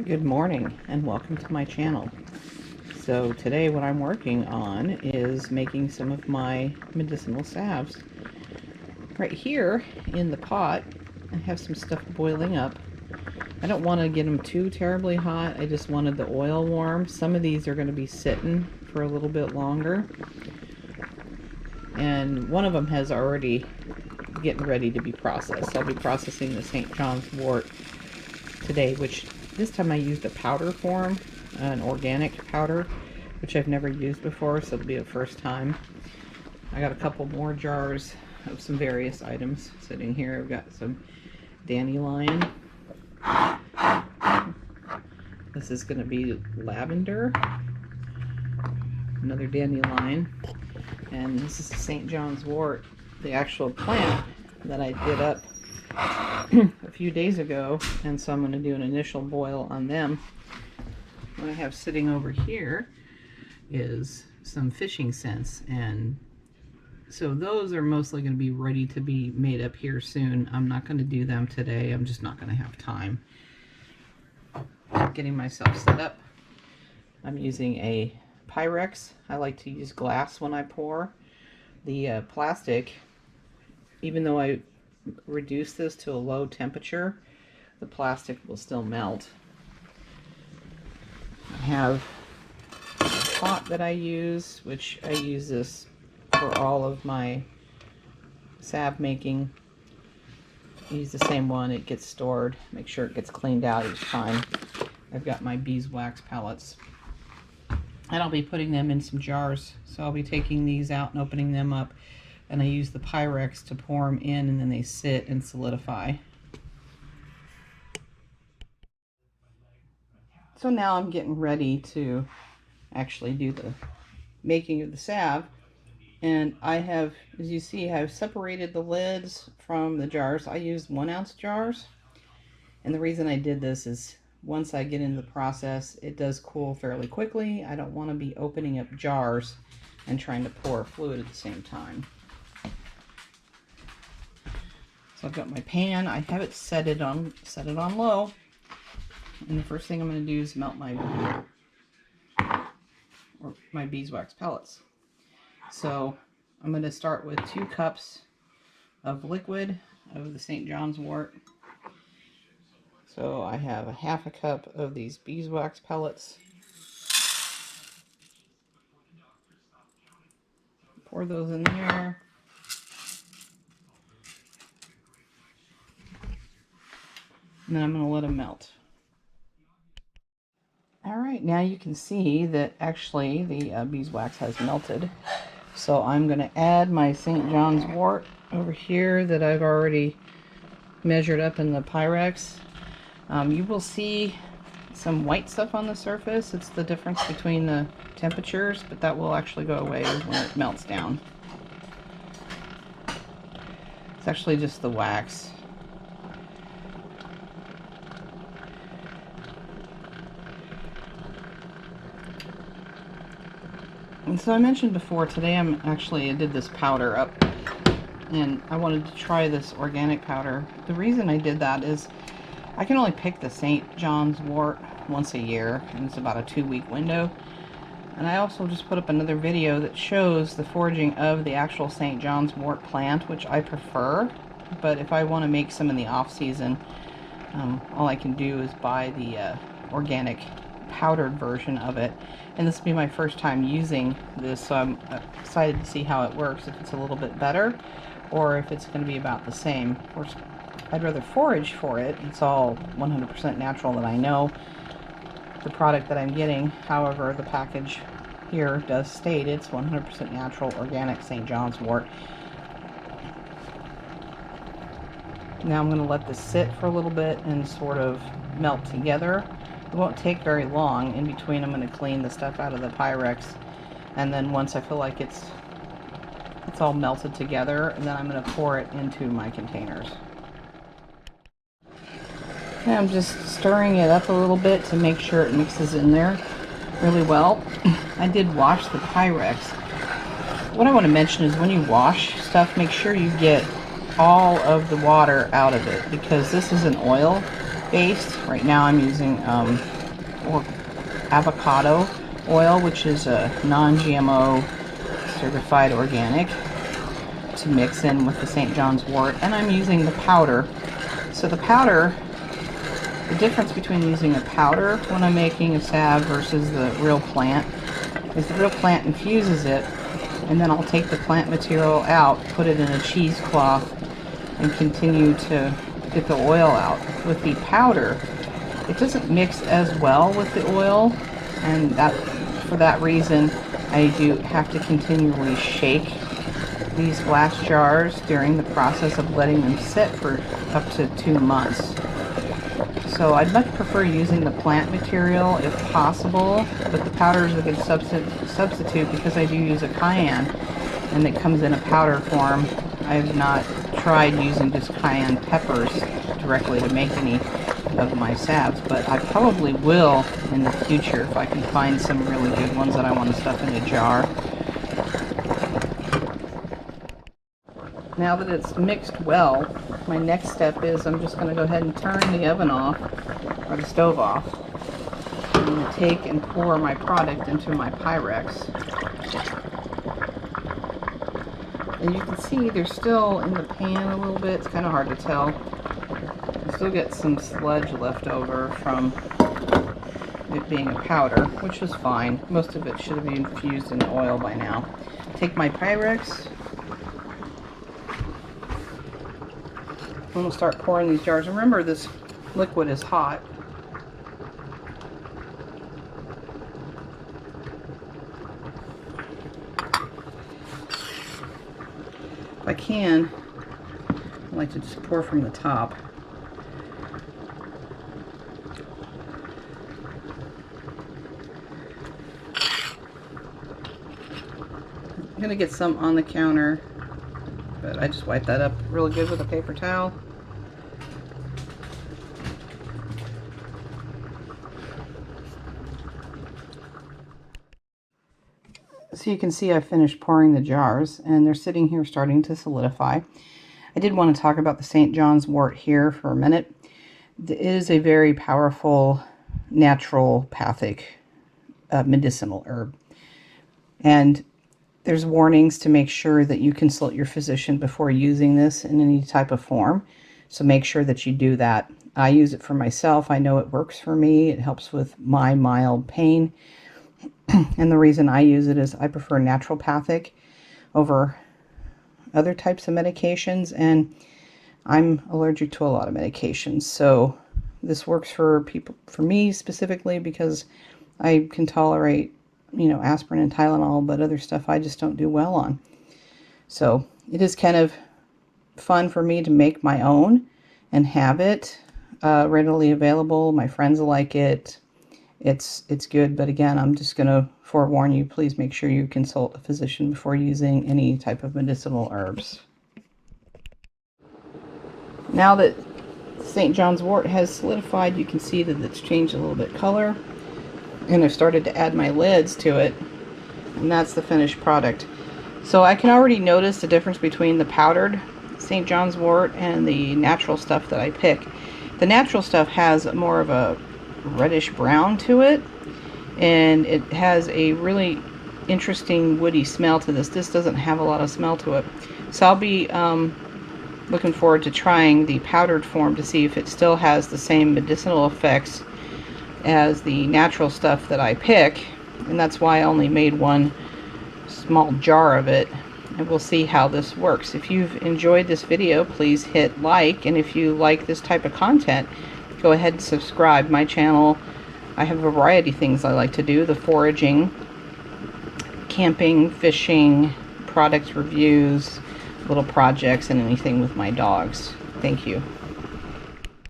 Good morning and welcome to my channel. So today what I'm working on is making some of my medicinal salves. Right here in the pot I have some stuff boiling up. I don't want to get them too terribly hot. I just wanted the oil warm. Some of these are going to be sitting for a little bit longer. And one of them has already getting ready to be processed. I'll be processing the St. John's wort today, which this time I used a powder form, an organic powder, which I've never used before, so it'll be the first time. I got a couple more jars of some various items sitting here. I've got some dandelion. This is going to be lavender. Another dandelion. And this is St. John's wort, the actual plant that I did up a few days ago, and so I'm going to do an initial boil on them. What I have sitting over here is some fishing scents, and so those are mostly going to be ready to be made up here soon. I'm not going to do them today. I'm just not going to have time. Getting myself set up. I'm using a Pyrex. I like to use glass when I pour. The plastic, even though I reduce this to a low temperature, the plastic will still melt. I have a pot that I use, which I use this for all of my salve making. I use the same one. It gets stored. Make sure it gets cleaned out each time. I've got my beeswax pellets. And I'll be putting them in some jars. So I'll be taking these out and opening them up. And I use the Pyrex to pour them in, and then they sit and solidify. So now I'm getting ready to actually do the making of the salve. And I have, as you see, I've separated the lids from the jars. I used 1 ounce jars. And the reason I did this is once I get into the process, it does cool fairly quickly. I don't want to be opening up jars and trying to pour fluid at the same time. So I've got my pan. I have it set it on low. And the first thing I'm going to do is melt my beeswax pellets. So I'm going to start with 2 cups of liquid of the St. John's wort. So I have a 1/2 cup of these beeswax pellets. Pour those in there. And then I'm going to let them melt. Alright, now you can see that actually the beeswax has melted. So I'm going to add my St. John's wort over here that I've already measured up in the Pyrex. You will see some white stuff on the surface. It's the difference between the temperatures, but that will actually go away when it melts down. It's actually just the wax. And so I mentioned before, today I did this powder up, and I wanted to try this organic powder. The reason I did that is I can only pick the St. John's wort once a year, and it's about a 2-week window. And I also just put up another video that shows the foraging of the actual St. John's wort plant, which I prefer. But if I want to make some in the off season, all I can do is buy the organic powdered version of it. And this will be my first time using this, so I'm excited to see how it works, if it's a little bit better or if it's going to be about the same. Of course, I'd rather forage for it. It's all 100% natural that I know the product that I'm getting. However, the package here does state it's 100% natural organic St. John's wort. Now I'm going to let this sit for a little bit and sort of melt together. It won't take very long. In between, I'm going to clean the stuff out of the Pyrex, and then once I feel like it's all melted together, and then I'm going to pour it into my containers. And I'm just stirring it up a little bit to make sure it mixes in there really well. I did wash the Pyrex. What I want to mention is when you wash stuff, make sure you get all of the water out of it, because this is an oil based. Right now I'm using avocado oil, which is a non-GMO certified organic, to mix in with the St. John's wort, and I'm using the powder. So the powder, the difference between using a powder when I'm making a salve versus the real plant is the real plant infuses it, and then I'll take the plant material out, put it in a cheesecloth, and continue to get the oil out. With the powder, it doesn't mix as well with the oil, and for that reason I do have to continually shake these glass jars during the process of letting them sit for up to 2 months. So I'd much prefer using the plant material if possible, but the powder is a good substitute because I do use a cayenne and it comes in a powder form. I have not tried using just cayenne peppers directly to make any of my salves, but I probably will in the future if I can find some really good ones that I want to stuff in a jar. Now that it's mixed well, my next step is I'm just going to go ahead and turn the oven off, or the stove off. I'm going to take and pour my product into my Pyrex. And you can see there's still in the pan a little bit. It's kind of hard to tell. I still get some sludge left over from it being a powder, which is fine. Most of it should have been infused in oil by now. Take my Pyrex. I'm going to start pouring these jars. Remember, this liquid is hot. If I can, I like to just pour from the top. I'm going to get some on the counter, but I just wipe that up really good with a paper towel. So you can see I finished pouring the jars and they're sitting here starting to solidify. I did want to talk about the St. John's wort here for a minute. It is a very powerful naturopathic medicinal herb. And there's warnings to make sure that you consult your physician before using this in any type of form. So make sure that you do that. I use it for myself. I know it works for me. It helps with my mild pain. And the reason I use it is I prefer naturopathic over other types of medications, and I'm allergic to a lot of medications. So this works for people, for me specifically, because I can tolerate, you know, aspirin and Tylenol, but other stuff I just don't do well on. So it is kind of fun for me to make my own and have it readily available. My friends like it. It's good, but again, I'm just going to forewarn you, please make sure you consult a physician before using any type of medicinal herbs. Now that St. John's wort has solidified, you can see that it's changed a little bit color, and I've started to add my lids to it, and that's the finished product. So I can already notice the difference between the powdered St. John's wort and the natural stuff that I pick. The natural stuff has more of a reddish brown to it, and it has a really interesting woody smell to this. This doesn't have a lot of smell to it. So I'll be looking forward to trying the powdered form to see if it still has the same medicinal effects as the natural stuff that I pick, and that's why I only made one small jar of it, and we'll see how this works. If you've enjoyed this video, please hit like, and if you like this type of content, go ahead and subscribe. My channel, I have a variety of things I like to do: the foraging, camping, fishing, product reviews, little projects, and anything with my dogs. Thank you.